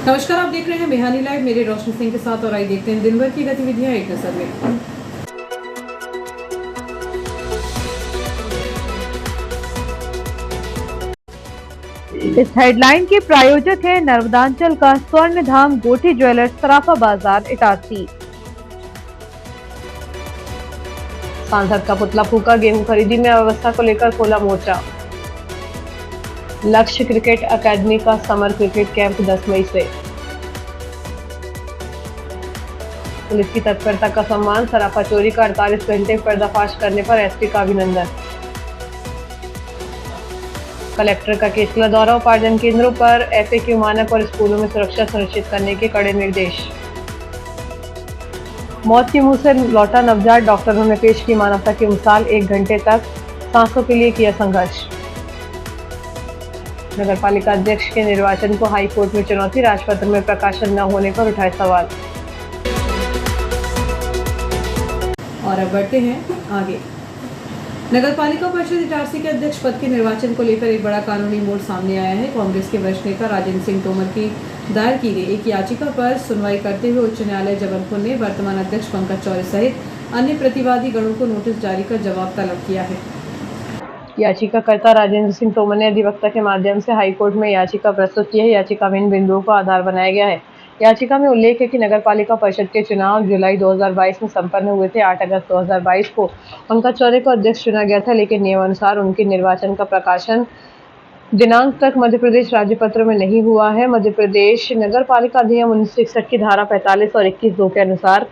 नमस्कार, आप देख रहे हैं बिहानी लाइव। मेरे रोशनी सिंह के साथ और आइए देखते हैं दिन भर की गतिविधियां एक नजर में। इस हेडलाइन के प्रायोजक है नर्मदांचल का स्वर्ण धाम गोठी ज्वेलर्स, सराफा बाजार, इटारसी। सांसद का पुतला फूका, गेहूं खरीदी में अव्यवस्था को लेकर खोला मोर्चा। लक्ष्य क्रिकेट अकादमी का समर क्रिकेट कैंप 10 मई से। पुलिस की तत्परता का सम्मान, सराफा चोरी का 48 घंटे पर्दाफाश करने पर एसपी का अभिनंदन। कलेक्टर का केसला दौरा, उपार्जन केंद्रों पर एफएक्यू मानक और स्कूलों में सुरक्षा सुनिश्चित करने के कड़े निर्देश। मौत के मुंह से लौटा नवजात, डॉक्टरों ने पेश की मानवता की मिसाल, 1 घंटे तक सांसों के लिए किया संघर्ष। नगर पालिका अध्यक्ष के निर्वाचन को हाई कोर्ट में चुनौती, राजपत्र में प्रकाशन न होने पर उठाए सवाल। और अब बढ़ते हैं आगे। नगर पालिका परिषद इटारसी के अध्यक्ष पद के निर्वाचन को लेकर एक बड़ा कानूनी मोड़ सामने आया है। कांग्रेस के वरिष्ठ नेता राजेंद्र सिंह तोमर की दायर की गई एक याचिका पर सुनवाई करते हुए उच्च न्यायालय जबलपुर ने वर्तमान अध्यक्ष पंकज चौरे सहित अन्य प्रतिवादी गणों को नोटिस जारी कर जवाब तलब किया है। याचिकाकर्ता राजेंद्र सिंह तोमर ने अधिवक्ता के माध्यम से हाईकोर्ट में याचिका प्रस्तुत की है। याचिका में इन बिंदुओं को आधार बनाया गया है। याचिका में उल्लेख है कि नगर पालिका परिषद के चुनाव जुलाई 2022 में संपन्न हुए थे। 8 अगस्त 2022 को पंकज चौरे को अध्यक्ष चुना गया था, लेकिन नियमानुसार उनके निर्वाचन का प्रकाशन दिनांक तक मध्य प्रदेश राज्य पत्र में नहीं हुआ है। मध्य प्रदेश नगर पालिका अधिनियम 1961 की धारा 45 और 21(2) के अनुसार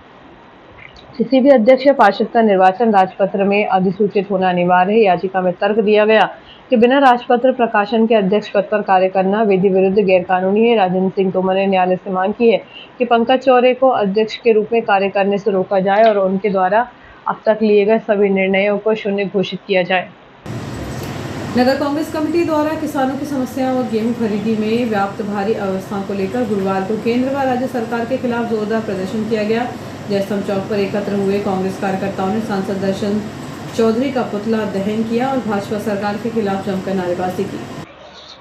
किसी भी अध्यक्ष या पार्षद का निर्वाचन राजपत्र में अधिसूचित होना अनिवार्य है। याचिका में तर्क दिया गया कि बिना राजपत्र प्रकाशन के अध्यक्ष पद पर कार्य करना विधि विरुद्ध गैरकानूनी है। राजेंद्र सिंह तोमर ने न्यायालय से मांग की है कि पंकज चौरे को अध्यक्ष के रूप में कार्य करने से रोका जाए और उनके द्वारा अब तक लिए गए सभी निर्णयों को शून्य घोषित किया जाए। नगर कांग्रेस कमेटी द्वारा किसानों की समस्याओं और गेहूं खरीदी में व्याप्त भारी अव्यवस्थाओं को लेकर गुरुवार को केंद्र व राज्य सरकार के खिलाफ जोरदार प्रदर्शन किया गया। जयस्तंभ चौक पर एकत्र हुए कांग्रेस कार्यकर्ताओं ने सांसद दर्शन चौधरी का पुतला दहन किया और भाजपा सरकार के खिलाफ जमकर नारेबाजी की।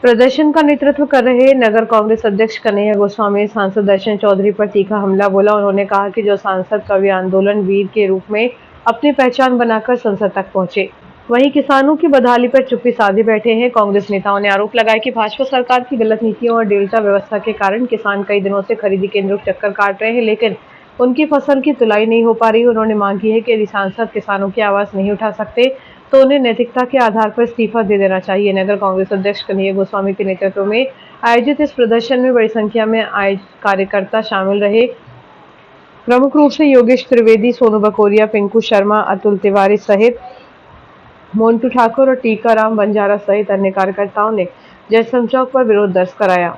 प्रदर्शन का नेतृत्व कर रहे नगर कांग्रेस अध्यक्ष कन्हैया गोस्वामी सांसद दर्शन चौधरी पर तीखा हमला बोला। उन्होंने कहा कि जो सांसद कवि आंदोलन वीर के रूप में अपनी पहचान बनाकर संसद तक पहुंचे, वहीं किसानों की बदहाली पर चुप्पी साधे बैठे हैं। कांग्रेस नेताओं ने आरोप लगाया कि भाजपा सरकार की गलत नीतियों और डेल्टा व्यवस्था के कारण किसान कई दिनों से खरीदी केंद्रों के चक्कर काट रहे हैं, लेकिन उनकी फसल की तुलाई नहीं हो पा रही। उन्होंने मांग की है कि यदि सांसद किसानों की आवाज नहीं उठा सकते तो उन्हें नैतिकता के आधार पर इस्तीफा दे देना चाहिए। नगर कांग्रेस अध्यक्ष कन्हैया गोस्वामी के नेतृत्व में आयोजित इस प्रदर्शन में बड़ी संख्या में कार्यकर्ता शामिल रहे। प्रमुख रूप से योगेश त्रिवेदी, सोनू बकोरिया, पिंकू शर्मा, अतुल तिवारी सहित मोन्टू ठाकुर और टीकाराम बंजारा सहित अन्य कार्यकर्ताओं ने जयस्तंभ चौक पर विरोध दर्ज कराया।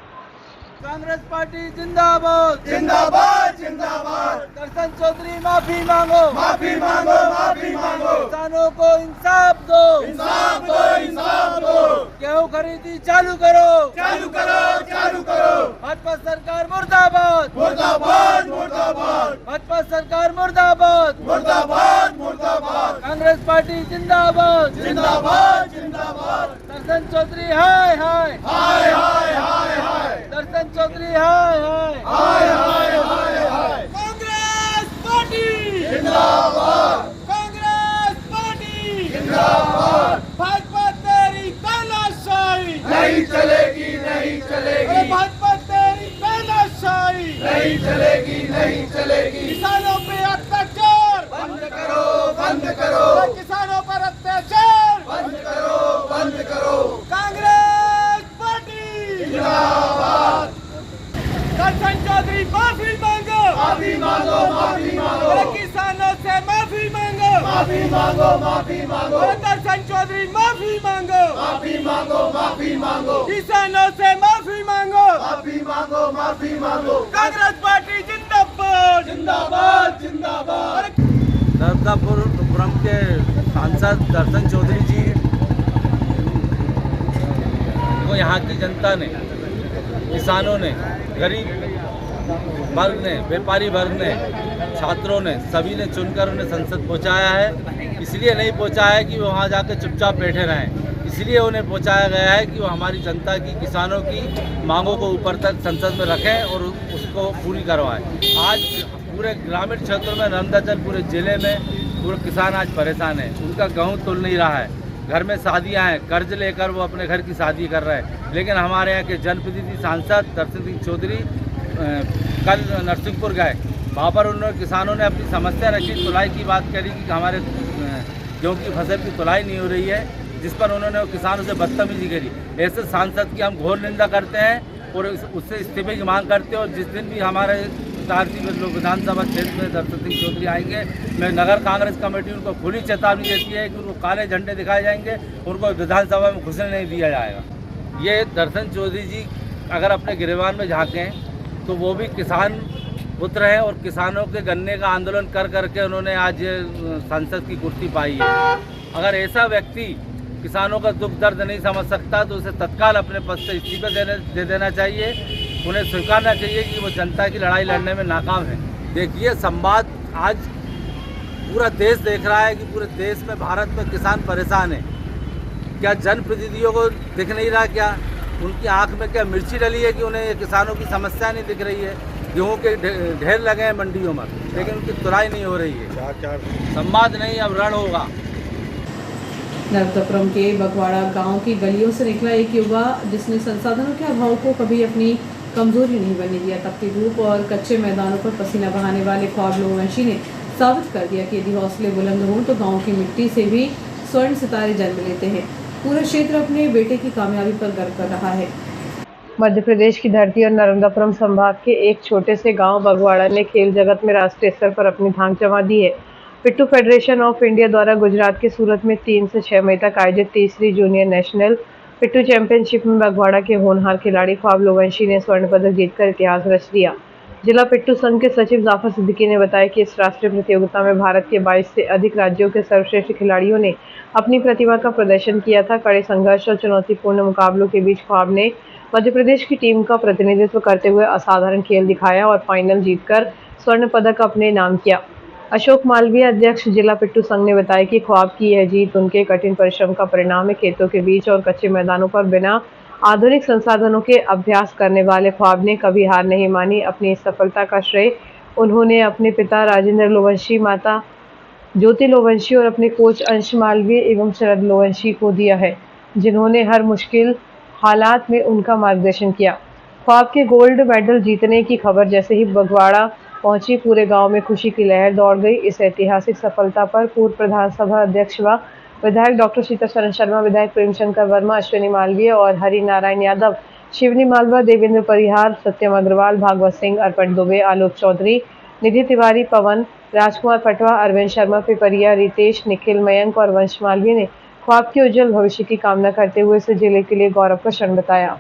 कांग्रेस पार्टी जिंदाबाद जिंदाबाद जिंदाबाद। दर्शन चौधरी माफी मांगो माफी मांगो माफी मांगो। किसानों को इंसाफ दो इंसाफ दो इंसाफ दो। गेहूं खरीदी चालू करो चालू करो चालू करो। भाजपा सरकार मुर्दाबाद मुर्दाबाद मुर्दाबाद। भाजपा सरकार मुर्दाबाद मुर्दाबाद मुर्दाबाद। कांग्रेस पार्टी जिंदाबाद जिंदाबाद जिंदाबाद। दर्शन चौधरी हाय हाय हाय हाय हाय हाय। दर्शन चौधरी हाय हाय हाय हाय हाय हाय। कांग्रेस पार्टी जिंदाबाद कांग्रेस पार्टी जिंदाबाद। भाजपा तेरी तानाशाही नहीं चलेगी नहीं चलेगी। भाजपा तेरी तानाशाही नहीं चलेगी नहीं चलेगी। किसानों पे अत्याचार बंद करो बंद करो। किसानों पर अत्याचार बंद करो बंद करो। कांग्रेस पार्टी जिंदाबाद। दर्शन चौधरी माफी मांगो माफी मांगो माफी मांगो। किसानों से माफी मांगो माफी मांगो माफी मांगो। दर्शन चौधरी माफी मांगो माफी मांगो माफी मांगो। किसानों से माफी मांगो माफी मांगो माफी मांगो। कांग्रेस पार्टी जिंदाबाद जिंदाबाद जिंदाबाद। नर्मदापुरम के सांसद दर्शन चौधरी जी को यहाँ की जनता ने, किसानों ने, गरीब वर्ग ने, व्यापारी वर्ग ने, छात्रों ने, सभी ने चुनकर उन्हें संसद पहुँचाया है। इसलिए नहीं पहुँचाया है कि वो वहाँ जाकर चुपचाप बैठे रहें। इसलिए उन्हें पहुंचाया गया है कि वो हमारी जनता की, किसानों की मांगों को ऊपर तक संसद में रखें और उसको पूरी करवाएं। आज पूरे ग्रामीण क्षेत्रों में, नर्मदाचल पूरे ज़िले में पूरे किसान आज परेशान हैं। उनका गेहूँ तुल नहीं रहा है, घर में शादियां हैं, कर्ज लेकर वो अपने घर की शादी कर रहे हैं। लेकिन हमारे यहाँ के जनप्रतिनिधि सांसद दर्शन सिंह चौधरी कल नरसिंहपुर गए, वहाँ पर उन्होंने, किसानों ने अपनी समस्या रखी, तुलाई की बात करी कि हमारे गेहूँ की फसल की तुलाई नहीं हो रही है, जिस पर उन्होंने किसानों से बदतमीजी करी। ऐसे सांसद की हम घोर निंदा करते हैं और उससे इस्तीफे की मांग करते हैं। और जिस दिन भी हमारे इटारसी में लोग विधानसभा क्षेत्र में दर्शन सिंह चौधरी आएंगे, मैं नगर कांग्रेस कमेटी उनको खुली चेतावनी देती है कि उनको काले झंडे दिखाए जाएंगे, उनको विधानसभा में घुसने नहीं दिया जाएगा। ये दर्शन चौधरी जी अगर अपने गिरबान में झाँकें तो वो भी किसान पुत्र हैं और किसानों के गन्ने का आंदोलन कर करके उन्होंने आज संसद की कुर्सी पाई है। अगर ऐसा व्यक्ति किसानों का दुख दर्द नहीं समझ सकता तो उसे तत्काल अपने पद से इस्तीफा दे देना चाहिए। उन्हें स्वीकारना चाहिए कि वो जनता की लड़ाई लड़ने में नाकाम है। देखिए, संवाद आज पूरा देश देख रहा है कि पूरे देश में, भारत में किसान परेशान है। क्या जनप्रतिनिधियों को दिख नहीं रहा? क्या उनकी आंख में क्या मिर्ची डली है कि उन्हें किसानों की समस्या नहीं दिख रही है? गेहूँ के ढेर लगे हैं मंडियों में, लेकिन उनकी तुलाई नहीं हो रही है। संवाद नहीं, अब रण होगा। नर्मदापुरम के बगवाड़ा गांव की गलियों से निकला एक युवा, जिसने संसाधनों के अभाव को कभी अपनी कमजोरी नहीं बनने दिया। तपती धूप और कच्चे मैदानों पर पसीना बहाने वाले ख्वाब लोवंशी ने साबित कर दिया कि यदि हौसले बुलंद हों तो गांव की मिट्टी से भी स्वर्ण सितारे जन्म लेते हैं। पूरा क्षेत्र अपने बेटे की कामयाबी पर गर्व कर रहा है। मध्य प्रदेश की धरती और नर्मदापुरम संभाग के एक छोटे से गांव बगवाड़ा ने खेल जगत में राष्ट्रीय स्तर पर अपनी धाक जमा दी है। पिट्ठू फेडरेशन ऑफ इंडिया द्वारा गुजरात के सूरत में 3 से 6 मई तक आयोजित तीसरी जूनियर नेशनल पिट्ठू चैंपियनशिप में बगवाड़ा के होनहार खिलाड़ी ख्वाब लोवंशी ने स्वर्ण पदक जीतकर इतिहास रच दिया। जिला पिट्ठू संघ के सचिव जाफर सिद्दीकी ने बताया कि इस राष्ट्रीय प्रतियोगिता में भारत के 22 से अधिक राज्यों के सर्वश्रेष्ठ खिलाड़ियों ने अपनी प्रतिभा का प्रदर्शन किया था। कड़े संघर्ष और चुनौतीपूर्ण मुकाबलों के बीच ख्वाब ने मध्य प्रदेश की टीम का प्रतिनिधित्व करते हुए असाधारण खेल दिखाया और फाइनल जीतकर स्वर्ण पदक अपने नाम किया। अशोक मालवीय, अध्यक्ष जिला पिट्ठू संघ ने बताया कि ख्वाब की यह जीत उनके कठिन परिश्रम का परिणाम है। खेतों के बीच और कच्चे मैदानों पर बिना आधुनिक संसाधनों के अभ्यास करने वाले ख्वाब ने कभी हार नहीं मानी। अपनी इस सफलता का श्रेय उन्होंने अपने पिता राजेंद्र लोवंशी, माता ज्योति लोवंशी और अपने कोच अंश मालवीय एवं शरद लोवंशी को दिया है, जिन्होंने हर मुश्किल हालात में उनका मार्गदर्शन किया। ख्वाब के गोल्ड मेडल जीतने की खबर जैसे ही बगवाड़ा पहुंची, पूरे गांव में खुशी की लहर दौड़ गई। इस ऐतिहासिक सफलता पर पूर्व प्रधान सभा अध्यक्ष व विधायक डॉक्टर शीतल शर्मा, विधायक प्रेमशंकर वर्मा, अश्विनी मालवीय और हरि नारायण यादव, शिवनी मालवा, देवेंद्र परिहार, सत्यम अग्रवाल, भागवत सिंह, अर्पण दुबे, आलोक चौधरी, निधि तिवारी, पवन, राजकुमार पटवा, अरविंद शर्मा, पिपरिया, रितेश, निखिल, मयंक और वंश मालवीय ने ख्वाब के उज्जवल भविष्य की कामना करते हुए इसे जिले के लिए गौरव का क्षण बताया।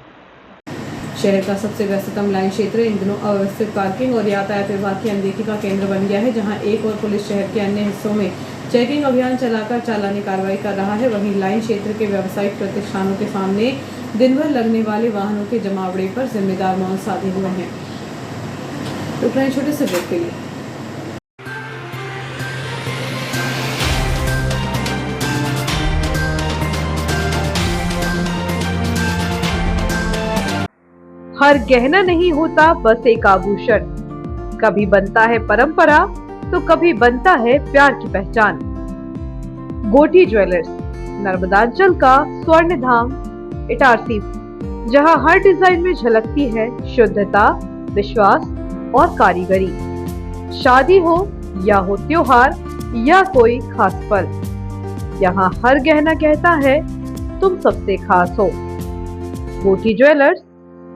शहर का सबसे व्यस्ततम लाइन क्षेत्र इन दिनों अव्यवस्थित पार्किंग और यातायात विभाग की अनदेखी का केंद्र बन गया है, जहां एक और पुलिस शहर के अन्य हिस्सों में चेकिंग अभियान चलाकर चालानी कार्रवाई कर रहा है। वहीं लाइन क्षेत्र के व्यावसायिक प्रतिष्ठानों के सामने दिन भर लगने वाले वाहनों के जमावड़े पर जिम्मेदार मौन साधे हुए हैं। रुक रहे हैं छोटे से ब्रेक के लिए। हर गहना नहीं होता बस एक आभूषण, कभी बनता है परंपरा तो कभी बनता है प्यार की पहचान। गोटी ज्वेलर्स, नर्मदांचल का स्वर्ण धाम इटारसी, जहां हर डिजाइन में झलकती है शुद्धता, विश्वास और कारीगरी। शादी हो या हो त्योहार या कोई खास पल, यहाँ हर गहना कहता है तुम सबसे खास हो। गोटी ज्वेलर्स,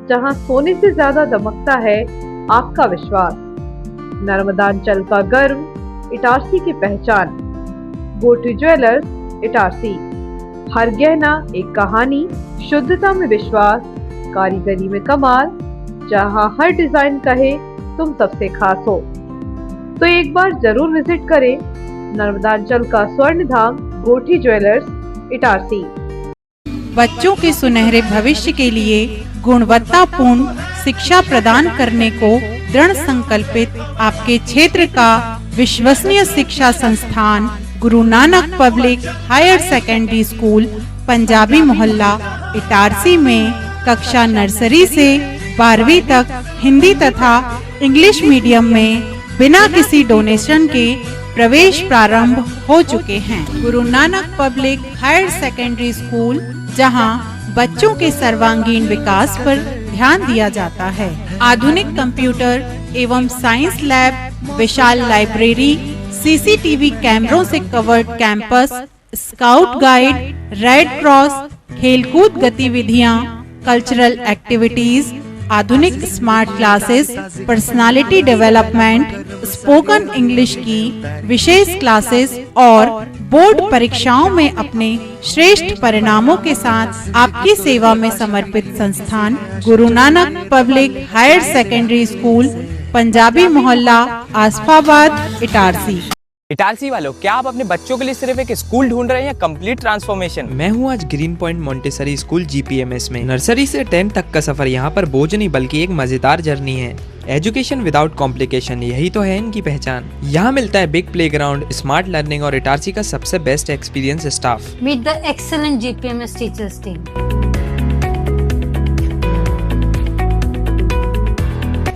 जहां सोने से ज्यादा दमकता है आपका विश्वास। नर्मदांचल का गर्व, इटारसी की पहचान। गोटी ज्वेलर्स इटारसी, हर गहना एक कहानी, शुद्धता में विश्वास, कारीगरी में कमाल, जहां हर डिजाइन कहे तुम सबसे खास हो। तो एक बार जरूर विजिट करें नर्मदांचल का स्वर्ण धाम गोटी ज्वेलर्स इटारसी। बच्चों के सुनहरे भविष्य के लिए गुणवत्तापूर्ण शिक्षा प्रदान करने को दृढ़ संकल्पित आपके क्षेत्र का विश्वसनीय शिक्षा संस्थान Guru Nanak public higher secondary school Punjabi Mohalla Itarsi में कक्षा नर्सरी से 12वीं तक हिंदी तथा इंग्लिश मीडियम में बिना किसी डोनेशन के प्रवेश प्रारंभ हो चुके हैं। Guru Nanak public higher secondary school, जहां बच्चों के सर्वांगीण विकास पर ध्यान दिया जाता है। आधुनिक कंप्यूटर एवं साइंस लैब, विशाल लाइब्रेरी, सीसीटीवी कैमरों से covered campus, scout guide, red cross, खेलकूद गतिविधियां, कल्चरल एक्टिविटीज, आधुनिक smart classes, personality development, spoken English की विशेष क्लासेस और बोर्ड परीक्षाओं में अपने श्रेष्ठ परिणामों के साथ आपकी सेवा में समर्पित संस्थान Guru Nanak public higher secondary school Punjabi Mohalla Asafabad Itarsi. Itarsi वालों, क्या आप अपने बच्चों के लिए सिर्फ एक स्कूल ढूंढ रहे हैं या कंप्लीट ट्रांसफॉर्मेशन? मैं हूँ आज green point Montessori school GPMS में। नर्सरी से 10th तक का सफर यहाँ पर बोझ नहीं बल्कि एक मजेदार जर्नी है। एजुकेशन विदाउट कॉम्प्लिकेशन, यही तो है इनकी पहचान। यहाँ मिलता है बिग प्लेग्राउंड, स्मार्ट लर्निंग और इटारसी का सबसे best experience staff. Meet the excellent GPMS teachers team.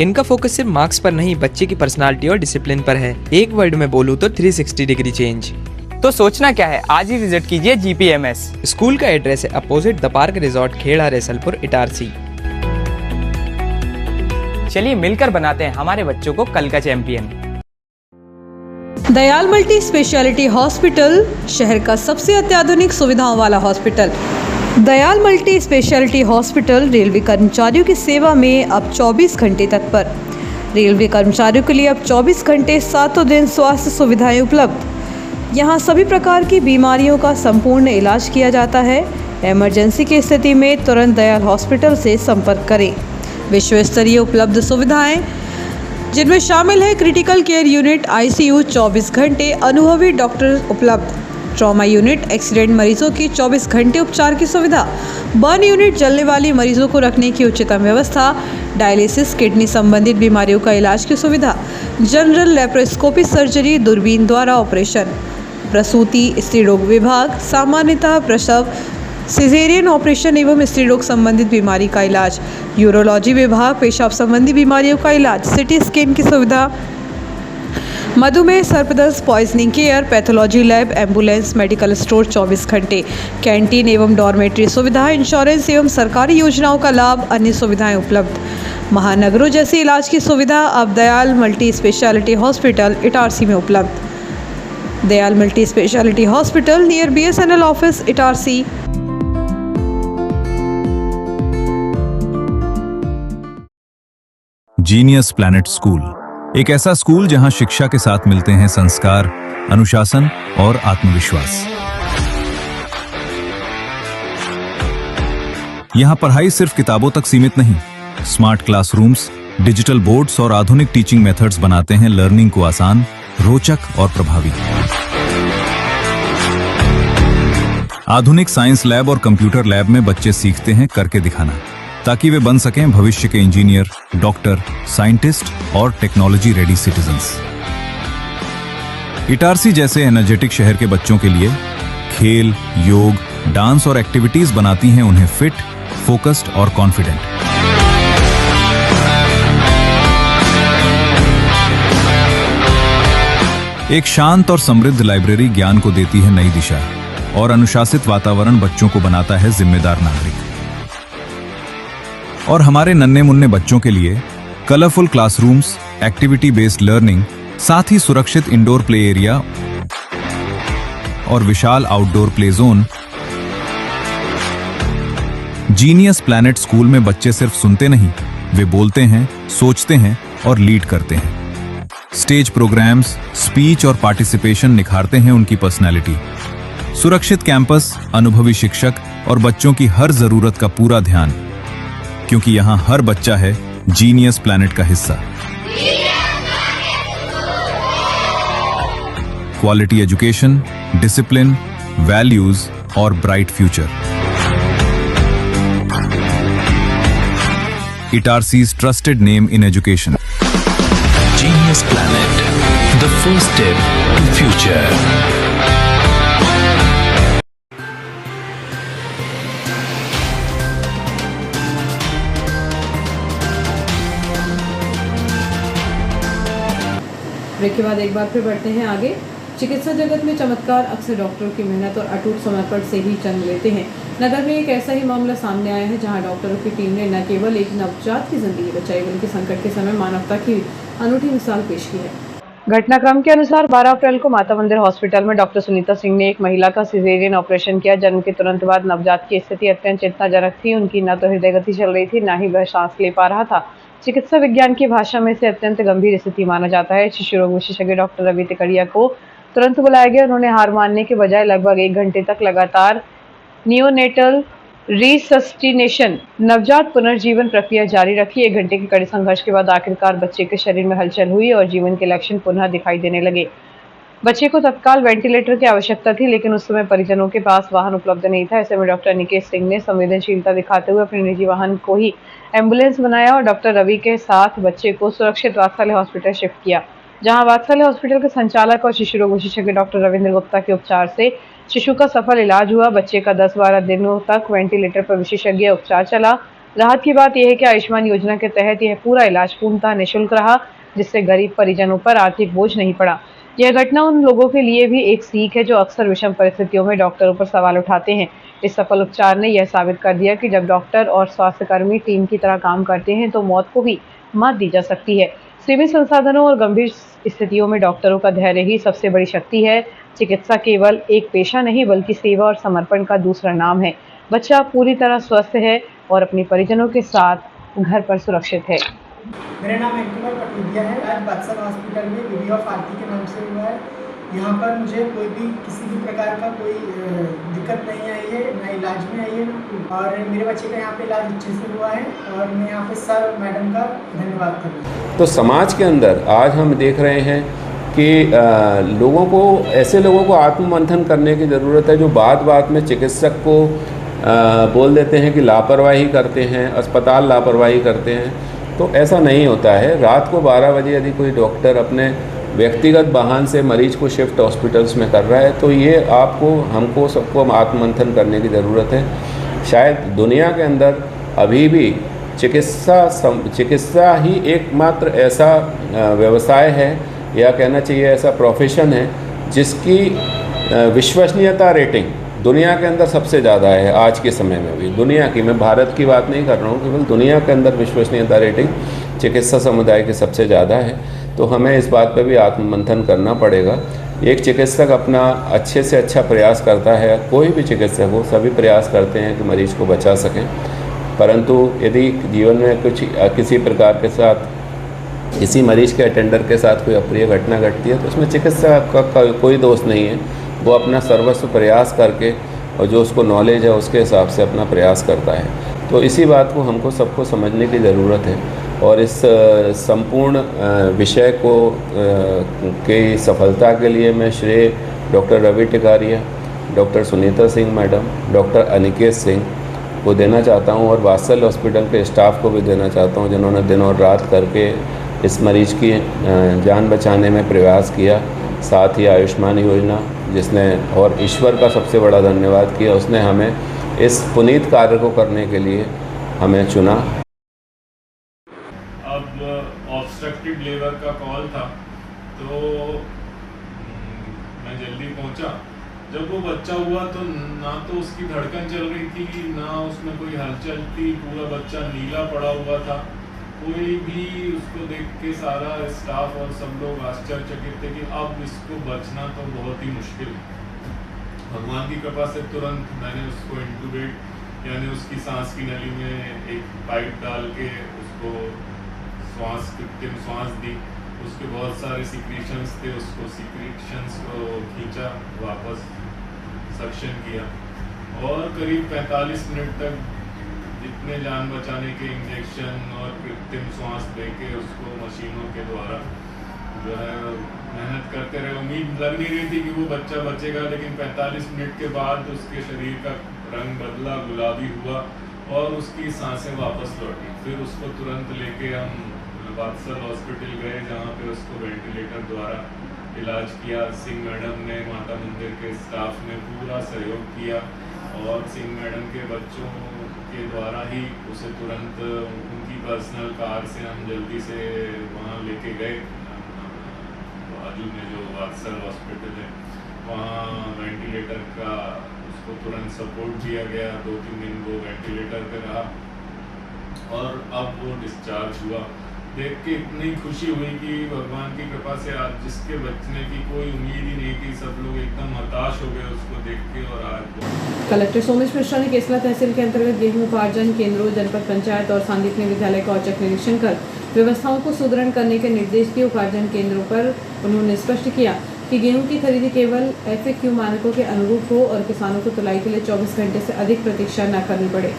इनका फोकस सिर्फ मार्क्स पर नहीं, बच्चे की पर्सनालिटी और डिसिप्लिन पर है। एक वर्ड में बोलूँ तो 360 डिग्री चेंज। तो सोचना क्या है, आज ही विजिट कीजिए GPMS। स्कूल का एड्रेस है opposite the park resort, Kheda, Raisalpur, Itarsi. चलिए मिलकर बनाते हैं हमारे बच्चों को कल का champion. Dayal multi speciality hospital, शहर का सबसे अत्याधुनिक सुविधाओं वाला hospital. Dayal multi speciality hospital railway कर्मचारियों की सेवा में अब 24 घंटे तत्पर। रेलवे कर्मचारियों के लिए अब 24 घंटे 7 दिन स्वास्थ्य सुविधाएं उपलब्ध। यहाँ सभी प्रकार की बीमारियों का संपूर्ण इलाज किया जाता है। इमरजेंसी की स्थिति में तुरंत दयाल हॉस्पिटल से संपर्क करें। विश्व स्तरीय उपलब्ध सुविधाएं, जिनमें शामिल है क्रिटिकल केयर यूनिट, ICU 24 घंटे, अनुभवी डॉक्टर उपलब्ध, ट्रॉमा यूनिट, एक्सीडेंट मरीजों की 24 घंटे उपचार की सुविधा, बर्न यूनिट, जलने वाली मरीजों को रखने की उच्चतम व्यवस्था, डायलिसिस, किडनी संबंधित बीमारियों का इलाज की सुविधा, जनरल लेप्रोस्कोपी सर्जरी, दूरबीन द्वारा ऑपरेशन, प्रसूति, स्त्री रोग विभाग, सामान्यतः प्रसव, सिजेरियन ऑपरेशन एवं स्त्री रोग संबंधित बीमारी का इलाज, यूरोलॉजी विभाग, पेशाब संबंधी बीमारियों का इलाज, सिटी स्कैन की सुविधा, मधुमेह, सर्पदंश, poisoning care, pathology lab, ambulance, medical store 24 घंटे, कैंटीन एवं डॉर्मेट्री सुविधा, इंश्योरेंस एवं सरकारी योजनाओं का लाभ, अन्य सुविधाएं उपलब्ध। महानगरों जैसे इलाज की सुविधा अब Dayal multi speciality hospital Itarsi में उपलब्ध। Dayal multi speciality hospital near BSNL office Itarsi. Genius planet school, एक ऐसा स्कूल जहां शिक्षा के साथ मिलते हैं संस्कार, अनुशासन और आत्मविश्वास। यहां पढ़ाई सिर्फ किताबों तक सीमित नहीं, स्मार्ट क्लासरूम्स, डिजिटल बोर्ड्स और आधुनिक टीचिंग मेथड्स बनाते हैं लर्निंग को आसान, रोचक और प्रभावी। आधुनिक साइंस लैब और कंप्यूटर लैब में बच्चे सीखते हैं करके दिखाना, ताकि वे बन सकें भविष्य के इंजीनियर, डॉक्टर, साइंटिस्ट और टेक्नोलॉजी रेडी सिटीजन्स। इटारसी जैसे एनर्जेटिक शहर के बच्चों के लिए खेल, योग, डांस और एक्टिविटीज बनाती हैं उन्हें फिट, फोकस्ड और कॉन्फिडेंट। एक शांत और समृद्ध लाइब्रेरी ज्ञान को देती है नई दिशा और अनुशासित वातावरण बच्चों को बनाता है जिम्मेदार नागरिक। और हमारे नन्हे मुन्ने बच्चों के लिए colourful classrooms, activity based learning, साथ ही सुरक्षित इंडोर प्ले एरिया और विशाल outdoor play zone. Genius planet school में बच्चे सिर्फ सुनते नहीं, वे बोलते हैं, सोचते हैं और लीड करते हैं। स्टेज प्रोग्राम्स, स्पीच और पार्टिसिपेशन निखारते हैं उनकी पर्सनैलिटी। सुरक्षित कैंपस, अनुभवी शिक्षक और बच्चों की हर जरूरत का पूरा ध्यान, क्योंकि यहां हर बच्चा है जीनियस प्लैनेट का हिस्सा। क्वालिटी एजुकेशन, डिसिप्लिन, वैल्यूज और bright future. Itarsi's trusted name in education. Genius Planet, the first step to future. Break के बाद एक बार फिर बढ़ते हैं आगे। चिकित्सा जगत में चमत्कार अक्सर डॉक्टरों की मेहनत और अटूट समर्पण से ही जन्म लेते हैं। नगर में एक ऐसा ही मामला सामने आया है जहां डॉक्टरों की टीम ने न केवल एक नवजात की जिंदगी बचाई बल्कि संकट के समय मानवता की अनूठी मिसाल पेश की है। घटनाक्रम के अनुसार 12 अप्रैल को माता मंदिर हॉस्पिटल में डॉक्टर सुनीता सिंह ने एक महिला का सिजेरियन ऑपरेशन किया। जन्म के तुरंत बाद नवजात की स्थिति अत्यंत चिंताजनक थी। उनकी न तो हृदय गति चल रही थी, न ही वह सांस ले पा रहा था। चिकित्सा विज्ञान की भाषा में इसे अत्यंत गंभीर स्थिति माना जाता है। शिशु रोग विशेषज्ञ डॉक्टर रवि टिकरिया को तुरंत बुलाया गया। उन्होंने हार मानने के बजाय लगभग 1 घंटे तक लगातार नियोनेटल रिसस्टिनेशन नवजात पुनर्जीवन प्रक्रिया जारी रखी। 1 घंटे के कड़े संघर्ष के बाद आखिरकार बच्चे के शरीर में हलचल हुई और जीवन के लक्षण पुनः दिखाई देने लगे। बच्चे को तत्काल वेंटिलेटर की आवश्यकता थी, लेकिन उस समय परिजनों के पास वाहन उपलब्ध नहीं था। ऐसे में डॉक्टर अनिकेत सिंह ने संवेदनशीलता दिखाते हुए अपने निजी वाहन को ही एम्बुलेंस बनाया और डॉक्टर रवि के साथ बच्चे को सुरक्षित वात्सल्य हॉस्पिटल शिफ्ट किया, जहां वात्सल्य हॉस्पिटल के संचालक और शिशु रोग विशेषज्ञ डॉक्टर रविंद्र गुप्ता के उपचार से शिशु का सफल इलाज हुआ। बच्चे का 10-12 दिनों तक वेंटिलेटर पर विशेषज्ञ उपचार चला। राहत की बात यह है कि आयुष्मान योजना के तहत यह पूरा इलाज पूर्णतः निःशुल्क रहा, जिससे गरीब परिजनों पर आर्थिक बोझ नहीं पड़ा। यह घटना उन लोगों के लिए भी एक सीख है जो अक्सर विषम परिस्थितियों में डॉक्टरों पर सवाल उठाते हैं। इस सफल उपचार ने यह साबित कर दिया कि जब डॉक्टर और स्वास्थ्यकर्मी टीम की तरह काम करते हैं तो मौत को भी मात दी जा सकती है। सीमित संसाधनों और गंभीर स्थितियों में डॉक्टरों का धैर्य ही सबसे बड़ी शक्ति है। चिकित्सा केवल एक पेशा नहीं बल्कि सेवा और समर्पण का दूसरा नाम है। बच्चा पूरी तरह स्वस्थ है और अपने परिजनों के साथ घर पर सुरक्षित है। मेरा नाम अंकुर पटूदिया है। आज बादशाह हॉस्पिटल में बेबी ऑफ आरती के नाम से हुआ है। यहाँ पर मुझे कोई भी किसी भी प्रकार का कोई दिक्कत नहीं आई है, ना इलाज में आई है, और मेरे बच्चे का यहाँ पे इलाज अच्छे से हुआ है और मैं यहाँ पे सर मैडम का धन्यवाद करूँगा। तो समाज के अंदर आज हम देख रहे हैं कि लोगों को, ऐसे लोगों को आत्ममंथन करने की ज़रूरत है जो बात बात में चिकित्सक को बोल देते हैं कि लापरवाही करते हैं, अस्पताल लापरवाही करते हैं। तो ऐसा नहीं होता है। रात को 12 बजे यदि कोई डॉक्टर अपने व्यक्तिगत वाहन से मरीज को शिफ्ट हॉस्पिटल्स में कर रहा है तो ये आपको, हमको, सबको आत्ममंथन करने की ज़रूरत है। शायद दुनिया के अंदर अभी भी चिकित्सा ही एकमात्र ऐसा व्यवसाय है, या कहना चाहिए ऐसा प्रोफेशन है, जिसकी विश्वसनीयता रेटिंग दुनिया के अंदर सबसे ज़्यादा है। आज के समय में भी दुनिया की, मैं भारत की बात नहीं कर रहा हूँ, केवल दुनिया के अंदर विश्वसनीयता रेटिंग चिकित्सा समुदाय की सबसे ज़्यादा है। तो हमें इस बात पर भी आत्ममंथन करना पड़ेगा। एक चिकित्सक अपना अच्छे से अच्छा प्रयास करता है, कोई भी चिकित्सक हो, सभी प्रयास करते हैं कि मरीज़ को बचा सकें, परंतु यदि जीवन में कुछ किसी प्रकार के साथ, किसी मरीज़ के अटेंडर के साथ कोई अप्रिय घटना घटती है तो उसमें चिकित्सक का कोई दोष नहीं है। वो अपना सर्वस्व प्रयास करके और जो उसको नॉलेज है उसके हिसाब से अपना प्रयास करता है। तो इसी बात को हमको सबको समझने की ज़रूरत है और इस संपूर्ण विषय को की सफलता के लिए मैं श्रेय doctor Ravi Tikaria, doctor Sunita Singh madam, doctor Aniket Singh को देना चाहता हूं और वात्सल्य हॉस्पिटल के स्टाफ को भी देना चाहता हूं, जिन्होंने दिन और रात करके इस मरीज़ की जान बचाने में प्रयास किया। साथ ही आयुष्मान योजना जिसने, और ईश्वर का सबसे बड़ा धन्यवाद किया, उसने हमें इस पुनीत कार्य को करने के लिए हमें चुना। अब ऑब्स्ट्रक्टिव लेबर का कॉल था तो मैं जल्दी पहुंचा। जब वो बच्चा हुआ तो ना तो उसकी धड़कन चल रही थी, ना उसमें कोई हलचल थी, पूरा बच्चा नीला पड़ा हुआ था। कोई भी उसको देख के, सारा स्टाफ और सब लोग आश्चर्यचकित थे कि अब इसको बचना तो बहुत ही मुश्किल। भगवान की कृपा से तुरंत मैंने उसको इंटूबेट, यानी उसकी सांस की नली में एक पाइप डाल के उसको कृत्रिम श्वास दी। उसके बहुत सारे सिक्रीशंस थे, उसको सिक्रीशंस को खींचा, वापस सक्शन किया और करीब 45 मिनट तक जितने जान बचाने के इंजेक्शन और कृत्रिम श्वास देके उसको मशीनों के द्वारा जो है मेहनत करते रहे। उम्मीद लग नहीं रही थी कि वो बच्चा बचेगा, लेकिन 45 मिनट के बाद उसके शरीर का रंग बदला, गुलाबी हुआ और उसकी सांसें वापस लौटी। फिर उसको तुरंत लेके हम बादशाह हॉस्पिटल गए, जहाँ पे उसको वेंटिलेटर द्वारा इलाज किया। सिंह मैडम ने, माता मंदिर के स्टाफ ने पूरा सहयोग किया और सिंह मैडम के बच्चों के द्वारा ही उसे तुरंत उनकी पर्सनल कार से हम जल्दी से वहाँ लेके गए बाजू में जो वात्सल हॉस्पिटल है वहाँ वेंटिलेटर का उसको तुरंत सपोर्ट दिया गया, 2-3 दिन वो वेंटिलेटर पे रहा और अब वो डिस्चार्ज हुआ। देख के इतनी खुशी हुई कि भगवान की कृपा से आज जिसके बचने की कोई उम्मीद ही नहीं थी, सब लोग एकदम हताश हो गए उसको देख के। और आज कलेक्टर सोमेश मिश्रा ने केसला तहसील के अंतर्गत गेहूं उपार्जन केंद्रों, जनपद पंचायत और सांदीपनी विद्यालय का औचक निरीक्षण कर व्यवस्थाओं को सुदृढ़ करने के निर्देश दिए। उपार्जन केंद्रों पर उन्होंने स्पष्ट किया कि गेहूं की खरीदी केवल FAQ मानकों के अनुरूप हो और किसानों को तुलाई के लिए 24 घंटे से अधिक प्रतीक्षा न करनी पड़े।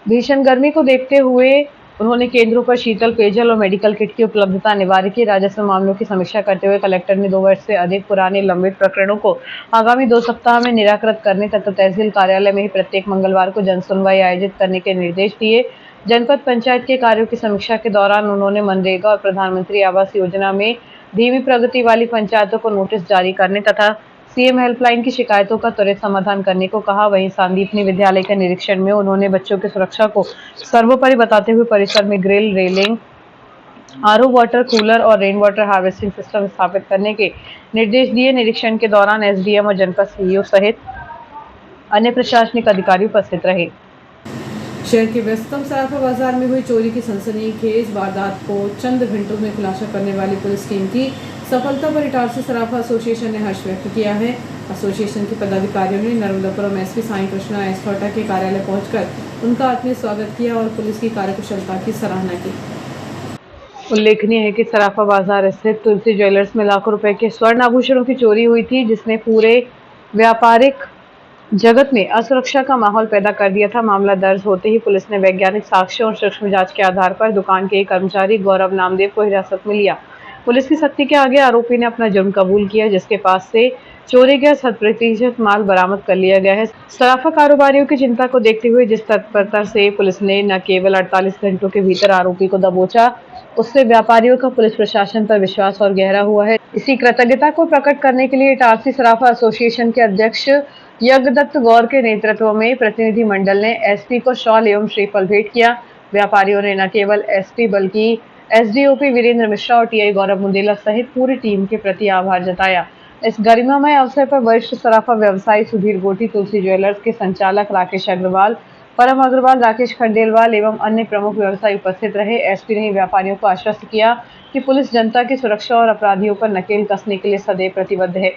भीषण गर्मी को देखते हुए उन्होंने केंद्रों पर शीतल पेयजल और मेडिकल किट की उपलब्धता अनिवार्य की। राजस्व मामलों की समीक्षा करते हुए कलेक्टर ने 2 वर्ष से अधिक पुराने लंबित प्रकरणों को आगामी 2 सप्ताह में निराकृत करने तथा तहसील कार्यालय में ही प्रत्येक मंगलवार को जन सुनवाई आयोजित करने के निर्देश दिए। जनपद पंचायत के कार्यों की समीक्षा के दौरान उन्होंने मनरेगा और प्रधानमंत्री आवास योजना में धीमी प्रगति वाली पंचायतों को नोटिस जारी करने तथा CM हेल्पलाइन की शिकायतों का त्वरित समाधान करने को कहा। वहीं सांदीपनी विद्यालय के निरीक्षण में उन्होंने बच्चों की सुरक्षा को सर्वोपरि बताते हुए परिसर में grill, railing, RO water cooler और रेन वाटर हार्वेस्टिंग सिस्टम स्थापित करने के निर्देश दिए। निरीक्षण के दौरान SDM और जनपद CEO सहित अन्य प्रशासनिक अधिकारी उपस्थित रहे। शहर के व्यस्ततम सराफा बाजार में हुई चोरी की सनसनीखेज वारदात को चंद घंटों में खुलासा करने वाली पुलिस टीम की सफलता पर इटारसी सराफा एसोसिएशन ने हर्ष व्यक्त किया है। एसोसिएशन के पदाधिकारियों ने नर्मदापुरम SP साई कृष्णा एसोटा के कार्यालय पहुंचकर उनका आत्मीय स्वागत किया और पुलिस की कार्यकुशलता की सराहना की। उल्लेखनीय है कि सराफा बाजार स्थित तुलसी ज्वेलर्स में लाखों रुपए के स्वर्ण आभूषणों की चोरी हुई थी, जिसने पूरे व्यापारिक जगत में असुरक्षा का माहौल पैदा कर दिया था। मामला दर्ज होते ही पुलिस ने वैज्ञानिक साक्ष्यों और सूक्ष्म जांच के आधार पर दुकान के एक कर्मचारी गौरव नामदेव को हिरासत में लिया। पुलिस की सख्ती के आगे आरोपी ने अपना जुर्म कबूल किया, जिसके पास से चोरी गया 100% माल बरामद कर लिया गया है। सराफा कारोबारियों की चिंता को देखते हुए जिस तत्परता से पुलिस ने न केवल 48 घंटों के भीतर आरोपी को दबोचा, उससे व्यापारियों का पुलिस प्रशासन पर विश्वास और गहरा हुआ है। इसी कृतज्ञता को प्रकट करने के लिए इटारसी सराफा एसोसिएशन के अध्यक्ष यज्ञदत्त गौर के नेतृत्व में प्रतिनिधि मंडल ने SP को शॉल एवं श्रीफल भेंट किया। व्यापारियों ने न केवल SP बल्कि SDOP वीरेंद्र मिश्रा और TI गौरव मुंदेला सहित पूरी टीम के प्रति आभार जताया। इस गरिमामय अवसर पर वरिष्ठ सराफा व्यवसायी सुधीर गोटी, तुलसी ज्वेलर्स के संचालक राकेश अग्रवाल, परम अग्रवाल, राकेश खंडेलवाल एवं अन्य प्रमुख व्यवसायी उपस्थित रहे। SP ने व्यापारियों को आश्वस्त किया कि पुलिस जनता की सुरक्षा और अपराधियों पर नकेल कसने के लिए सदैव प्रतिबद्ध है।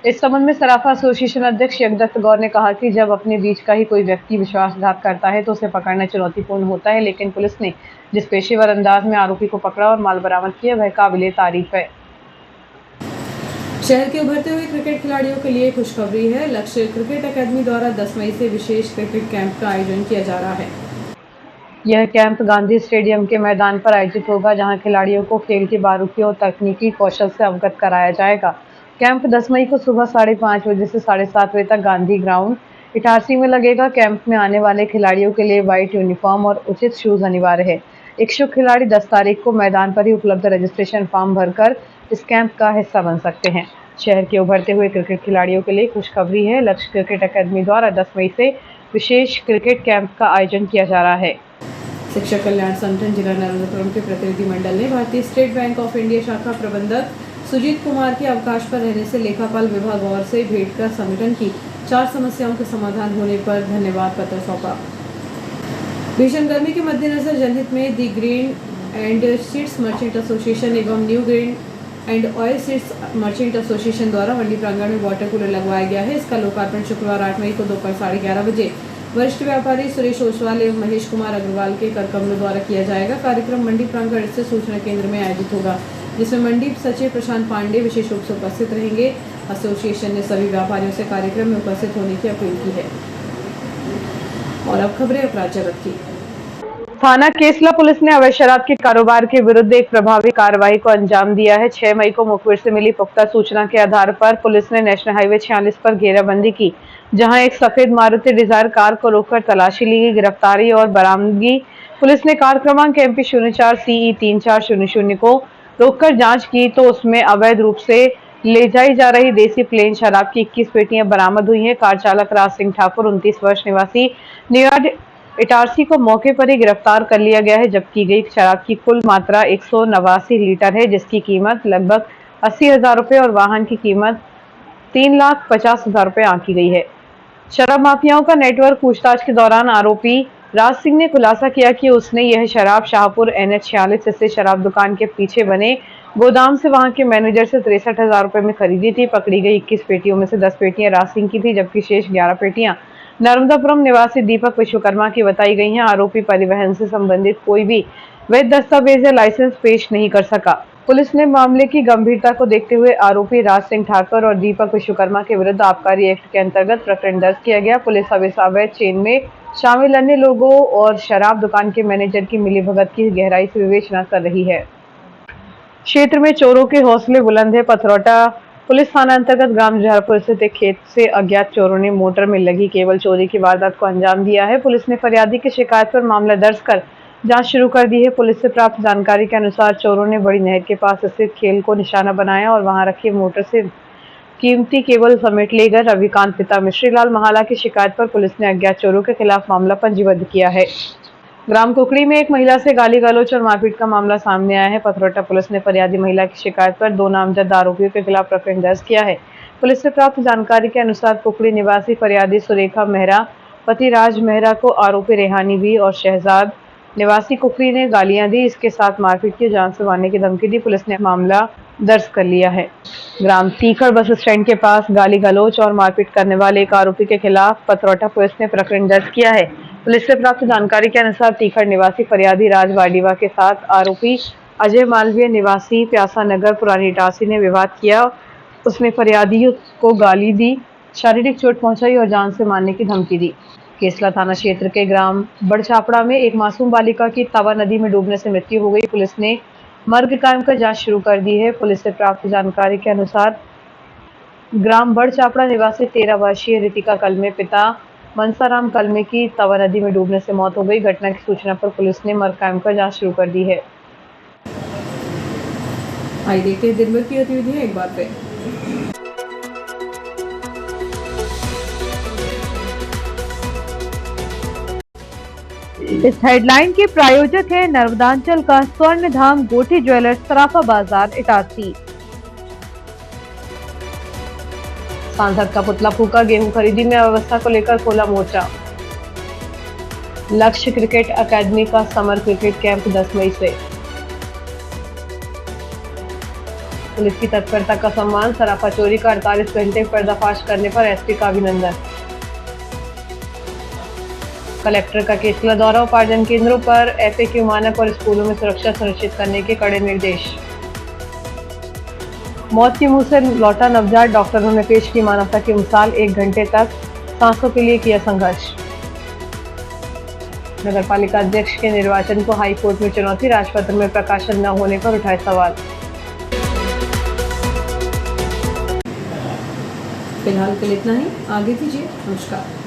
इस संबंध में सराफा एसोसिएशन अध्यक्ष यज्ञदत्त गौर ने कहा कि जब अपने बीच का ही कोई व्यक्ति विश्वासघात करता है तो उसे पकड़ना चुनौतीपूर्ण होता है, लेकिन पुलिस ने जिस पेशेवर अंदाज में आरोपी को पकड़ा और माल बरामद किया वह काबिले तारीफ है। शहर के उभरते हुए क्रिकेट खिलाड़ियों के लिए खुशखबरी है। लक्ष्य क्रिकेट अकादमी द्वारा 10 मई से विशेष क्रिकेट कैंप का आयोजन किया जा रहा है। यह कैंप गांधी स्टेडियम के मैदान पर आयोजित होगा, जहां खिलाड़ियों को खेल की बारीकियों और तकनीकी कौशल से अवगत कराया जाएगा। कैंप 10 मई को सुबह 5:30 बजे से 7:30 बजे तक गांधी ग्राउंड इटारसी में लगेगा। कैंप में आने वाले खिलाड़ियों के लिए व्हाइट यूनिफॉर्म और उचित शूज अनिवार्य है। इच्छुक खिलाड़ी 10 तारीख को मैदान पर ही उपलब्ध रजिस्ट्रेशन फॉर्म भरकर इस कैंप का हिस्सा बन सकते हैं। शहर के उभरते हुए क्रिकेट खिलाड़ियों के लिए खुशखबरी है। लक्ष्य क्रिकेट अकादमी द्वारा 10 मई से विशेष क्रिकेट कैंप का आयोजन किया जा रहा है। शिक्षक कल्याण संगठन जिला नर्मदापुरम के प्रतिनिधि मंडल ने भारतीय स्टेट बैंक ऑफ इंडिया शाखा प्रबंधक सुजीत कुमार के अवकाश पर रहने से लेखापाल विभाग और से भेंट कर संगठन की 4 समस्याओं के समाधान होने पर धन्यवाद पत्र सौंपा। भीषण गर्मी के मद्देनजर जनहित में the grain and seeds merchant association एवं new grain and oil seeds merchant association द्वारा मंडी प्रांगण में वाटर कूलर लगवाया गया है। इसका लोकार्पण शुक्रवार 8 मई को दोपहर 11:30 बजे वरिष्ठ व्यापारी सुरेश ओसवाल एवं महेश कुमार अग्रवाल के करकमलों द्वारा किया जाएगा। कार्यक्रम मंडी प्रांगण स्थित सूचना केंद्र में आयोजित होगा, जिसमें मंडी सचिव प्रशांत पांडे विशेष रूप से उपस्थित रहेंगे। एसोसिएशन ने सभी व्यापारियों से कार्यक्रम में उपस्थित होने की अपील की है। और अब खबरें अपराध जगत की। थाना केसला पुलिस ने अवैध शराब के कारोबार के विरुद्ध एक प्रभावी कार्रवाई को अंजाम दिया है। 6 मई को मुखबिर से मिली पुख्ता सूचना के आधार पर पुलिस ने नेशनल हाईवे 46 पर घेराबंदी की, जहां एक सफेद मारुति डिजायर कार को रोककर तलाशी ली गई। गिरफ्तारी और बरामदगी पुलिस ने कार क्रमांक MP 04 CE 3400 को रोककर जांच की तो उसमें अवैध रूप से ले जाई जा रही देसी प्लेन शराब की 21 पेटियां बरामद हुई हैं। कार चालक राज सिंह ठाकुर 29 वर्ष निवासी न्यूयार्ड इटारसी को मौके पर ही गिरफ्तार कर लिया गया है। जब्त की गई शराब की कुल मात्रा 189 लीटर है, जिसकी कीमत लगभग 80,000 रुपये और वाहन की कीमत 3,50,000 रुपये आंकी गई है। शराब माफियाओं का नेटवर्क पूछताछ के दौरान आरोपी राज सिंह ने खुलासा किया कि उसने यह शराब शाहपुर NH46 स्थित शराब दुकान के पीछे बने गोदाम से वहां के मैनेजर से 63,000 रुपये में खरीदी थी। पकड़ी गई 21 पेटियों में से 10 पेटियां राज सिंह की थी, जबकि शेष 11 पेटियां नर्मदापुरम निवासी दीपक विश्वकर्मा की बताई गई हैं। आरोपी परिवहन से संबंधित कोई भी वैध दस्तावेज या लाइसेंस पेश नहीं कर सका। पुलिस ने मामले की गंभीरता को देखते हुए आरोपी राज सिंह ठाकर और दीपक विश्वकर्मा के विरुद्ध आबकारी एक्ट के अंतर्गत प्रकरण दर्ज किया गया। पुलिस अब इस अवैध चेन में शामिल अन्य लोगों और शराब दुकान के मैनेजर की मिलीभगत की गहराई से विवेचना कर रही है। क्षेत्र में चोरों के हौसले बुलंद है। पथरौटा पुलिस थाना अंतर्गत ग्राम जहरपुर स्थित एक खेत से अज्ञात चोरों ने मोटर में लगी केबल चोरी की वारदात को अंजाम दिया है। पुलिस ने फरियादी की शिकायत पर मामला दर्ज कर जांच शुरू कर दी है। पुलिस से प्राप्त जानकारी के अनुसार चोरों ने बड़ी नहर के पास स्थित खेल को निशाना बनाया और वहां रखी मोटर से कीमती केबल समेट ले गए। रविकांत पिता मिश्रीलाल महाला की शिकायत पर पुलिस ने अज्ञात चोरों के खिलाफ मामला पंजीबद्ध किया है। ग्राम कुकड़ी में एक महिला से गाली गलौच और मारपीट का मामला सामने आया है। पथरौटा पुलिस ने फरियादी महिला की शिकायत पर 2 नामजद आरोपियों के खिलाफ प्रकरण दर्ज किया है। पुलिस से प्राप्त जानकारी के अनुसार कुकड़ी निवासी फरियादी सुरेखा मेहरा पति राज मेहरा को आरोपी रेहानी बी और शहजाद निवासी कुकड़ी ने गालियां दी, इसके साथ मारपीट की जान से मारने की धमकी दी। पुलिस ने मामला दर्ज कर लिया है। ग्राम तीखड़ बस स्टैंड के पास गाली गलौच और मारपीट करने वाले एक आरोपी के खिलाफ पथरौटा पुलिस ने प्रकरण दर्ज किया है। पुलिस से प्राप्त जानकारी के अनुसार तीखड़ निवासी फरियादी राज वाडीवा के साथ आरोपी अजय मालवीय निवासी प्यासा नगर पुरानी इटारसी ने विवाद किया। उसने फरियादी को गाली दी, शारीरिक चोट पहुंचाई और जान से मारने की धमकी दी। केसला थाना क्षेत्र के ग्राम बड़छापड़ा में एक मासूम बालिका की तवा नदी में डूबने से मृत्यु हो गई। पुलिस ने मर्ग कायम कर जांच शुरू कर दी है। पुलिस से प्राप्त जानकारी के अनुसार ग्राम बड़छापड़ा निवासी 13 वर्षीय रितिका कलमे पिता मनसाराम कलमे की तवा नदी में डूबने से मौत हो गई। घटना की सूचना पर पुलिस ने मर्ग कायम कर जांच शुरू कर दी है। आइए देखते हैं दिन भर की गतिविधियां एक बार फिर। इस हेडलाइन के प्रायोजक है नर्मदांचल का स्वर्ण धाम गोठी ज्वेलर्स सराफा बाजार इटारसी। सांसद का पुतला फूका, गेहूं खरीदी में अव्यवस्था को लेकर खोला मोर्चा। लक्ष्य क्रिकेट अकादमी का समर क्रिकेट कैंप 10 मई से। पुलिस की तत्परता का सम्मान, सराफा चोरी का 48 घंटे पर्दाफाश करने पर एसपी का अभिनंदन। कलेक्टर का केसला दौरा, उपार्जन केंद्रों पर FAQ मानक और स्कूलों में सुरक्षा सुनिश्चित करने के कड़े निर्देश। मौत के मुंह से लौटा नवजात, डॉक्टरों ने पेश की मानवता की मिसाल, 1 घंटे तक सांसों के लिए किया संघर्ष। नगर पालिका अध्यक्ष के निर्वाचन को हाई कोर्ट में चुनौती, राजपत्र में प्रकाशन न होने पर उठाए सवाल। फिलहाल के लिए इतना ही, आगे दीजिए, नमस्कार।